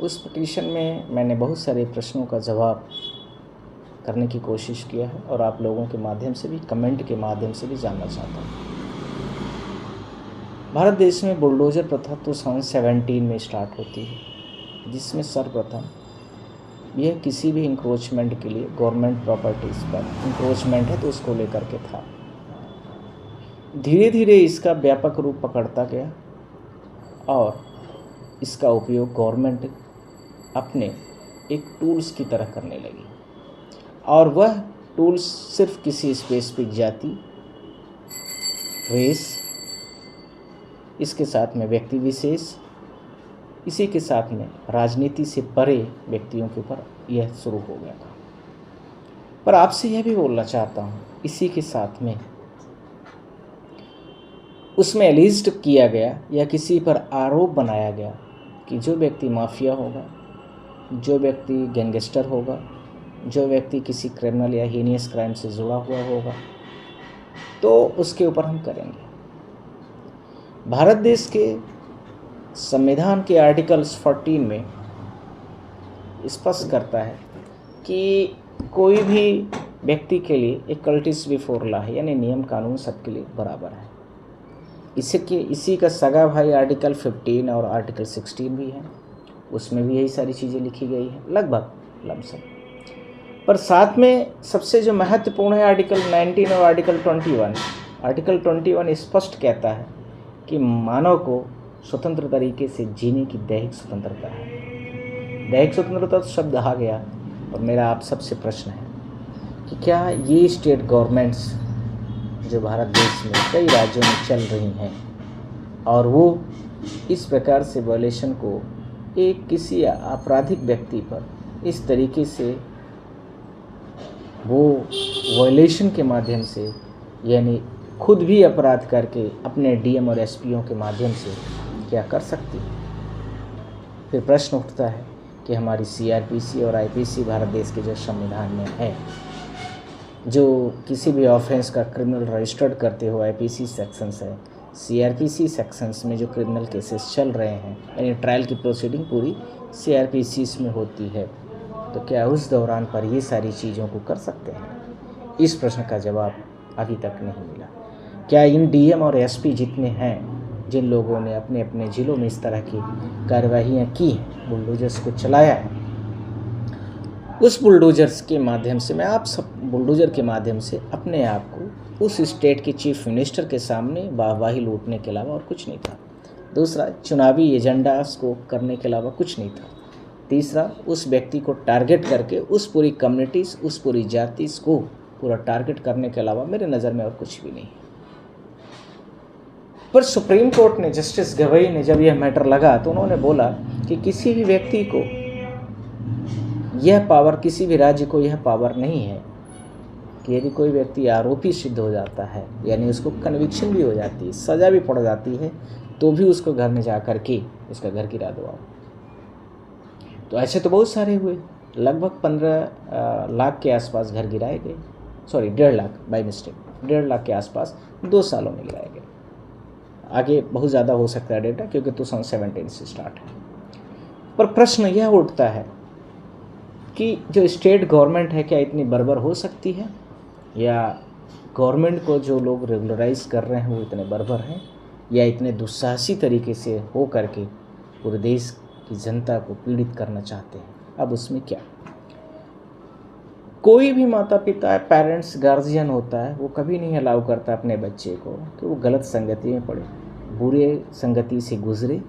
उस पिटीशन में मैंने बहुत सारे प्रश्नों का जवाब करने की कोशिश किया है और आप लोगों के माध्यम से भी, कमेंट के माध्यम से भी जानना चाहता हूँ। भारत देश में बुलडोज़र प्रथा तो सन 17 में स्टार्ट होती है, जिसमें सर्वप्रथम यह किसी भी इंक्रोचमेंट के लिए गवर्नमेंट प्रॉपर्टीज़ पर इंक्रोचमेंट है तो उसको लेकर के था। धीरे धीरे इसका व्यापक रूप पकड़ता गया और इसका उपयोग गवर्नमेंट अपने एक टूल्स की तरह करने लगी, और वह टूल्स सिर्फ किसी स्पेसिफिक जाति, रेस, इसके साथ में व्यक्ति विशेष, इसी के साथ में राजनीति से परे व्यक्तियों के ऊपर यह शुरू हो गया था। पर आपसे यह भी बोलना चाहता हूँ, इसी के साथ में उसमें एलिस्ट किया गया या किसी पर आरोप बनाया गया कि जो व्यक्ति माफिया होगा, जो व्यक्ति गैंगस्टर होगा, जो व्यक्ति किसी क्रिमिनल या हीनियस क्राइम से जुड़ा हुआ होगा, तो उसके ऊपर हम करेंगे। भारत देश के संविधान के आर्टिकल्स 14 में स्पष्ट करता है कि कोई भी व्यक्ति के लिए इक्वलिटीज बिफोर लॉ है, यानी नियम कानून सबके लिए बराबर है। इसी का सगा भाई आर्टिकल 15 और आर्टिकल 16 भी है, उसमें भी यही सारी चीज़ें लिखी गई हैं लगभग लमसम। पर साथ में सबसे जो महत्वपूर्ण है आर्टिकल 19 और आर्टिकल 21। आर्टिकल 21 स्पष्ट कहता है कि मानव को स्वतंत्र तरीके से जीने की दैहिक स्वतंत्रता है। दैहिक स्वतंत्रता तो शब्द आ गया, और मेरा आप सबसे प्रश्न है कि क्या ये स्टेट गवर्नमेंट्स जो भारत देश में कई राज्यों में चल रही हैं और वो इस प्रकार से वायलेशन को एक किसी आपराधिक व्यक्ति पर इस तरीके से वो वायलेशन के माध्यम से, यानी खुद भी अपराध करके अपने डीएम और एसपीओ के माध्यम से क्या कर सकती है? फिर प्रश्न उठता है कि हमारी सीआरपीसी और आईपीसी भारत देश के जो संविधान में है, जो किसी भी ऑफेंस का क्रिमिनल रजिस्टर्ड करते हो आईपीसी सेक्शंस है, सीआरपीसी सेक्शंस में जो क्रिमिनल केसेस चल रहे हैं, यानी ट्रायल की प्रोसीडिंग पूरी सीआरपीसी में होती है, तो क्या उस दौरान पर ये सारी चीज़ों को कर सकते हैं? इस प्रश्न का जवाब अभी तक नहीं मिला। क्या इन डीएम और एसपी जितने हैं, जिन लोगों ने अपने अपने ज़िलों में इस तरह की कार्रवाइयाँ की, बुलडोजर्स को चलाया है, उस बुलडोजर्स के माध्यम से मैं आप सब बुलडोजर के माध्यम से अपने आप को उस स्टेट के चीफ मिनिस्टर के सामने वाहवाही लूटने के अलावा और कुछ नहीं था। दूसरा, चुनावी एजेंडास को करने के अलावा कुछ नहीं था। तीसरा, उस व्यक्ति को टारगेट करके उस पूरी कम्युनिटीज़, उस पूरी जाति को पूरा टारगेट करने के अलावा मेरे नज़र में और कुछ भी नहीं। पर सुप्रीम कोर्ट ने, जस्टिस गवई ने जब यह मैटर लगा तो उन्होंने बोला कि किसी भी व्यक्ति को यह पावर, किसी भी राज्य को यह पावर नहीं है कि यदि कोई व्यक्ति आरोपी सिद्ध हो जाता है, यानी उसको कन्विक्शन भी हो जाती है, सज़ा भी पड़ जाती है, तो भी उसको घर में जा कर के उसका घर गिरा दो आप। तो ऐसे तो बहुत सारे हुए, लगभग 15 लाख के आसपास घर गिराए गए, sorry 1.5 lakh, by mistake 1.5 lakh के आसपास 2 सालों में गिराए गए। आगे बहुत ज़्यादा हो सकता है डेटा, क्योंकि 2017 से स्टार्ट है। पर प्रश्न यह उठता है कि जो स्टेट गवर्नमेंट है, क्या इतनी बर्बर हो सकती है, या गवर्नमेंट को जो लोग रेगुलराइज कर रहे हैं वो इतने बर्बर हैं, या इतने दुस्साहसी तरीके से हो करके पूरे देश की जनता को पीड़ित करना चाहते हैं? अब उसमें क्या, कोई भी माता पिता, पेरेंट्स, गार्जियन होता है, वो कभी नहीं अलाउ करता अपने बच्चे को कि वो गलत संगति में पड़े, बुरे संगति से गुजरे,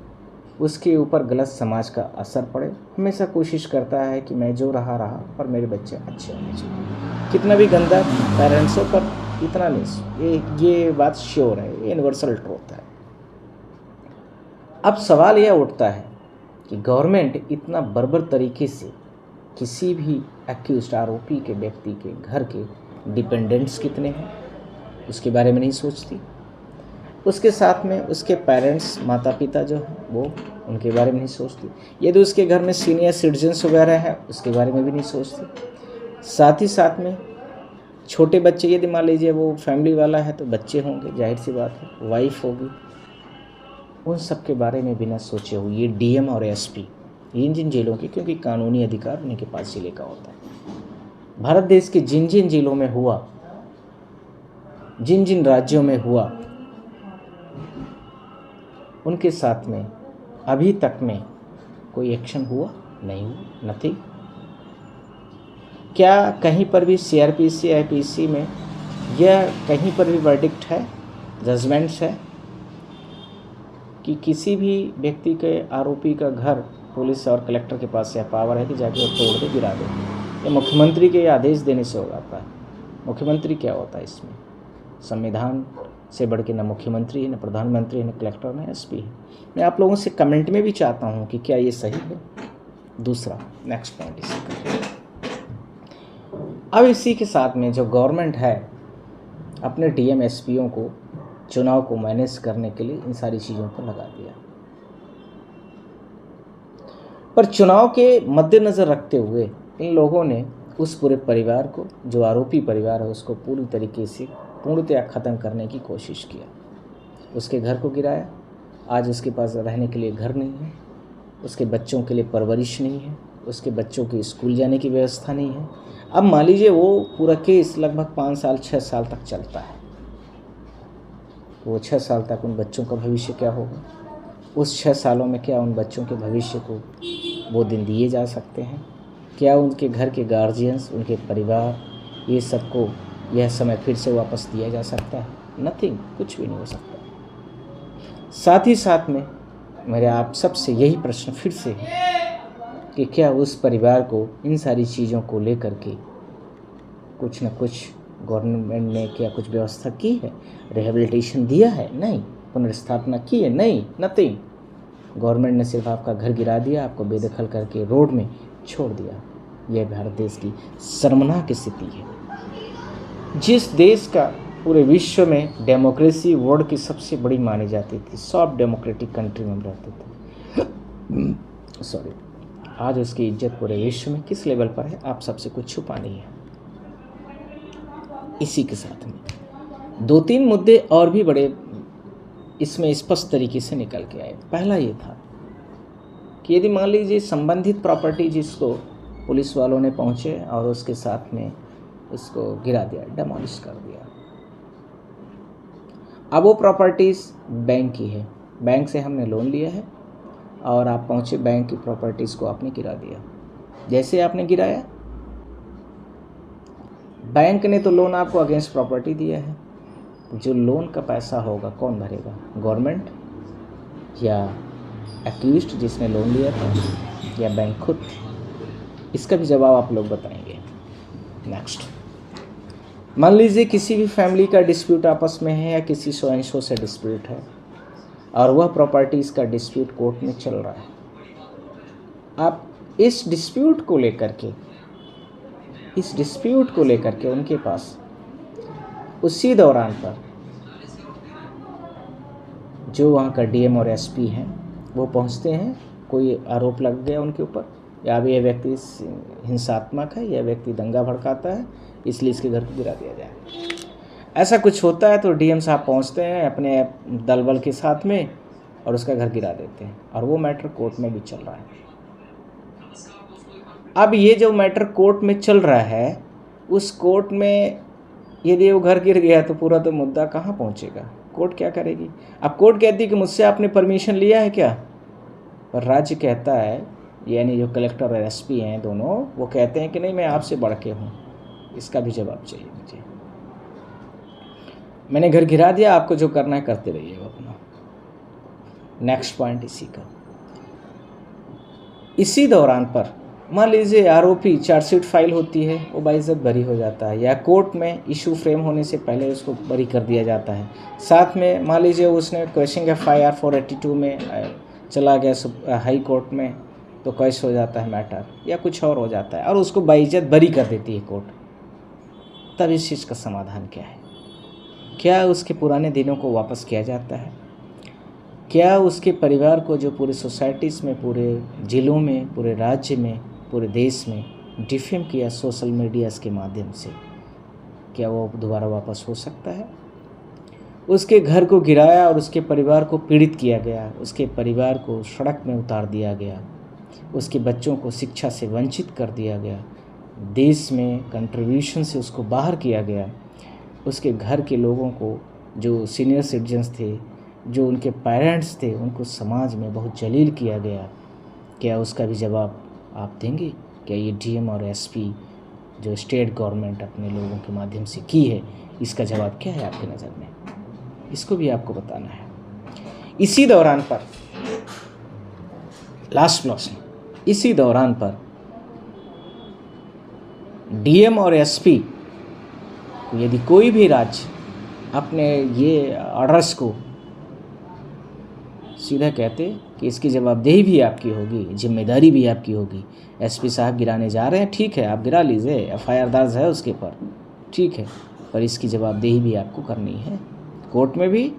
उसके ऊपर गलत समाज का असर पड़े। हमेशा कोशिश करता है कि मैं जो रहा पर मेरे बच्चे अच्छे होने चाहिए, कितना भी गंदा पेरेंट्स हो, पर इतना नहीं, ये बात श्योर है, ये यूनिवर्सल ट्रूथ है। अब सवाल यह उठता है कि गवर्नमेंट इतना बर्बर तरीके से किसी भी एक्यूज्ड, आरोपी के व्यक्ति के घर के डिपेंडेंट्स कितने हैं उसके बारे में नहीं सोचती, उसके साथ में उसके पेरेंट्स, माता पिता जो हैं वो, उनके बारे में नहीं सोचती, यदि उसके घर में सीनियर सिटीजन्स वगैरह हैं उसके बारे में भी नहीं सोचती। साथ ही साथ में छोटे बच्चे, यदि मान लीजिए वो फैमिली वाला है तो बच्चे होंगे, जाहिर सी बात है, वाइफ होगी, उन सब के बारे में बिना सोचे हुए ये डीएम और एसपी जिन जिन जेलों की, क्योंकि कानूनी अधिकार उन्हीं के पास जिले का होता है। भारत देश के जिन जिन जिलों में हुआ, जिन जिन राज्यों में हुआ, उनके साथ में अभी तक में कोई एक्शन हुआ नहीं हुआ, नथिंग। क्या कहीं पर भी CRPC IPC में यह कहीं पर भी वर्डिक्ट है, जजमेंट्स है कि किसी भी व्यक्ति के, आरोपी का घर पुलिस और कलेक्टर के पास यह पावर है कि जाके वो तोड़ दे, गिरा दे? ये मुख्यमंत्री के आदेश देने से हो जाता है। मुख्यमंत्री क्या होता है इसमें? संविधान से बढ़ के न मुख्यमंत्री है, न प्रधानमंत्री है, न कलेक्टर, न SP है। मैं आप लोगों से कमेंट में भी चाहता हूँ कि क्या ये सही है। दूसरा नेक्स्ट पॉइंट इसी का। अब इसी के साथ में जो गवर्नमेंट है अपने DM SPओं को चुनाव को मैनेज करने के लिए इन सारी चीज़ों को लगा दिया, पर चुनाव के मद्देनज़र रखते हुए इन लोगों ने उस पूरे परिवार को, जो आरोपी परिवार है, उसको पूरी तरीके से पूर्णतया ख़त्म करने की कोशिश किया। उसके घर को गिराया। आज उसके पास रहने के लिए घर नहीं है, उसके बच्चों के लिए परवरिश नहीं है, उसके बच्चों के स्कूल जाने की व्यवस्था नहीं है। अब मान लीजिए वो पूरा केस लगभग 5 साल 6 साल तक चलता है, वो 6 साल तक उन बच्चों का भविष्य क्या होगा? उस 6 सालों में क्या उन बच्चों के भविष्य को वो दिन दिए जा सकते हैं? क्या उनके घर के गार्जियंस, उनके परिवार, ये सबको यह समय फिर से वापस दिया जा सकता है? नथिंग, कुछ भी नहीं हो सकता। साथ ही साथ में मेरे आप सबसे यही प्रश्न फिर से है कि क्या उस परिवार को इन सारी चीज़ों को लेकर के कुछ न कुछ गवर्नमेंट ने क्या कुछ व्यवस्था की है? रिहेबिलिटेशन दिया है? नहीं। पुनर्स्थापना की है? नहीं, नथिंग। गवर्नमेंट ने सिर्फ आपका घर गिरा दिया, आपको बेदखल करके रोड में छोड़ दिया। यह भारत देश की शर्मनाक स्थिति है। जिस देश का पूरे विश्व में डेमोक्रेसी वर्ल्ड की सबसे बड़ी मानी जाती थी, सॉफ्ट डेमोक्रेटिक कंट्री में हम रहते थे, सॉरी, आज उसकी इज्जत पूरे विश्व में किस लेवल पर है, आप सबसे कुछ छुपा नहीं है। इसी के साथ में 2-3 मुद्दे और भी बड़े इसमें स्पष्ट तरीके से निकल के आए। पहला ये था कि यदि मान लीजिए संबंधित प्रॉपर्टी जिसको पुलिस वालों ने पहुंचे और उसके साथ में उसको गिरा दिया, डेमोलिश कर दिया। अब वो प्रॉपर्टीज़ बैंक की है, बैंक से हमने लोन लिया है और आप पहुंचे, बैंक की प्रॉपर्टीज़ को आपने गिरा दिया। जैसे आपने गिराया, बैंक ने तो लोन आपको अगेंस्ट प्रॉपर्टी दिया है, जो लोन का पैसा होगा कौन भरेगा? गवर्नमेंट या एक्यूज्ड जिसने लोन लिया था, या बैंक खुद? इसका भी जवाब आप लोग बताएंगे। नेक्स्ट, मान लीजिए किसी भी फैमिली का डिस्प्यूट आपस में है या किसी सो एंड सो से डिस्प्यूट है और वह प्रॉपर्टीज़ का डिस्प्यूट कोर्ट में चल रहा है। आप इस डिस्प्यूट को लेकर के उनके पास उसी दौरान पर जो वहाँ का DM और SP हैं वो पहुँचते हैं, कोई आरोप लग गया उनके ऊपर, या अब यह व्यक्ति हिंसात्मक है, यह व्यक्ति दंगा भड़काता है, इसलिए इसके घर को गिरा दिया जाए। ऐसा कुछ होता है तो DM साहब पहुँचते हैं अपने दल बल के साथ में और उसका घर गिरा देते हैं, और वो मैटर कोर्ट में भी चल रहा है। अब ये जो मैटर कोर्ट में चल रहा है, उस कोर्ट में यदि वो घर गिर गया तो पूरा तो मुद्दा कहाँ पहुँचेगा? कोर्ट क्या करेगी? अब कोर्ट कहती है कि मुझसे आपने परमिशन लिया है क्या? पर राज्य कहता है, यानी जो कलेक्टर और SP हैं दोनों, वो कहते हैं कि नहीं, मैं आपसे बढ़ के हूँ। इसका भी जवाब चाहिए मुझे। मैंने घर गिरा दिया, आपको जो करना है करते रहिए अपना। नेक्स्ट पॉइंट इसी का। इसी दौरान पर मान लीजिए आरोपी चार्जशीट फाइल होती है, वो बाइज्जत बरी हो जाता है, या कोर्ट में इशू फ्रेम होने से पहले उसको बरी कर दिया जाता है। साथ में मान लीजिए उसने क्वेश्चन FIR 482 में चला गया हाई कोर्ट में, तो कैश हो जाता है मैटर, या कुछ और हो जाता है और उसको बाइज्जत बरी कर देती है कोर्ट। तब इस चीज़ का समाधान क्या है? क्या उसके पुराने दिनों को वापस किया जाता है? क्या उसके परिवार को, जो पूरे सोसाइटीज़ में, पूरे ज़िलों में, पूरे राज्य में, पूरे देश में डिफेम किया सोशल मीडियाज़ के माध्यम से, क्या वो दोबारा वापस हो सकता है? उसके घर को गिराया और उसके परिवार को पीड़ित किया गया, उसके परिवार को सड़क में उतार दिया गया, उसके बच्चों को शिक्षा से वंचित कर दिया गया, देश में कंट्रीब्यूशन से उसको बाहर किया गया, उसके घर के लोगों को, जो सीनियर सिटीजन्स थे, जो उनके पेरेंट्स थे, उनको समाज में बहुत जलील किया गया, क्या उसका भी जवाब आप देंगे? क्या ये डीएम और एसपी जो स्टेट गवर्नमेंट अपने लोगों के माध्यम से की है, इसका जवाब क्या है आपकी नज़र में? इसको भी आपको बताना है। इसी दौरान पर लास्ट प्रश्न, इसी दौरान पर डीएम और एसपी यदि कोई भी राज्य अपने ये ऑर्डर्स को सीधा कहते कि इसकी जवाबदेही भी आपकी होगी, जिम्मेदारी भी आपकी होगी, एसपी साहब गिराने जा रहे हैं, ठीक है, आप गिरा लीजिए, एफआईआर दर्ज है उसके पर, ठीक है, पर इसकी जवाबदेही भी आपको करनी है, कोर्ट में भी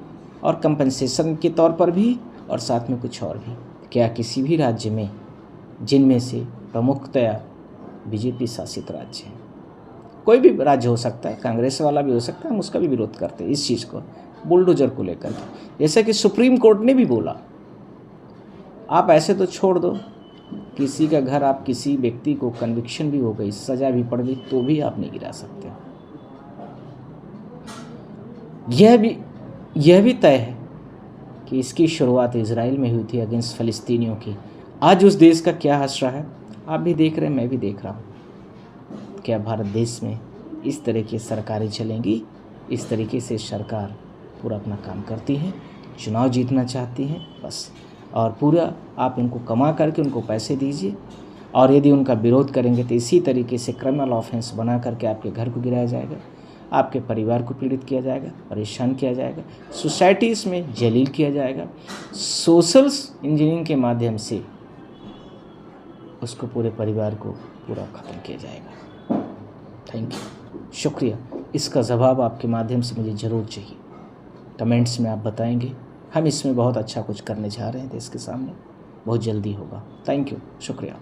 और कंपनसेशन के तौर पर भी, और साथ में कुछ और भी। क्या किसी भी राज्य में, जिनमें से प्रमुखतया बीजेपी शासित राज्य है, कोई भी राज्य हो सकता है, कांग्रेस वाला भी हो सकता है, हम उसका भी विरोध करते हैं इस चीज़ को, बुलडोजर को लेकर के, जैसे कि सुप्रीम कोर्ट ने भी बोला, आप ऐसे तो छोड़ दो, किसी का घर, आप किसी व्यक्ति को कन्विक्शन भी हो गई, सजा भी पड़ गई, तो भी आप नहीं गिरा सकते। यह भी तय है कि इसकी शुरुआत इजराइल में हुई थी अगेंस्ट फ़लस्तीनियों की। आज उस देश का क्या हश्र रहा है, आप भी देख रहे हैं, मैं भी देख रहा हूँ। क्या भारत देश में इस तरह की सरकारें चलेंगी? इस तरीके से सरकार पूरा अपना काम करती है, चुनाव जीतना चाहती हैं बस, और पूरा आप इनको कमा करके उनको पैसे दीजिए, और यदि उनका विरोध करेंगे तो इसी तरीके से क्रिमिनल ऑफेंस बना करके आपके घर को गिराया जाएगा, आपके परिवार को पीड़ित किया जाएगा, परेशान किया जाएगा, सोसाइटीज़ में जलील किया जाएगा, सोशल इंजीनियरिंग के माध्यम से उसको, पूरे परिवार को पूरा ख़त्म किया जाएगा। थैंक यू, शुक्रिया। इसका जवाब आपके माध्यम से मुझे ज़रूर चाहिए, कमेंट्स में आप बताएंगे। हम इसमें बहुत अच्छा कुछ करने जा रहे हैं देश के सामने, बहुत जल्दी होगा। थैंक यू, शुक्रिया।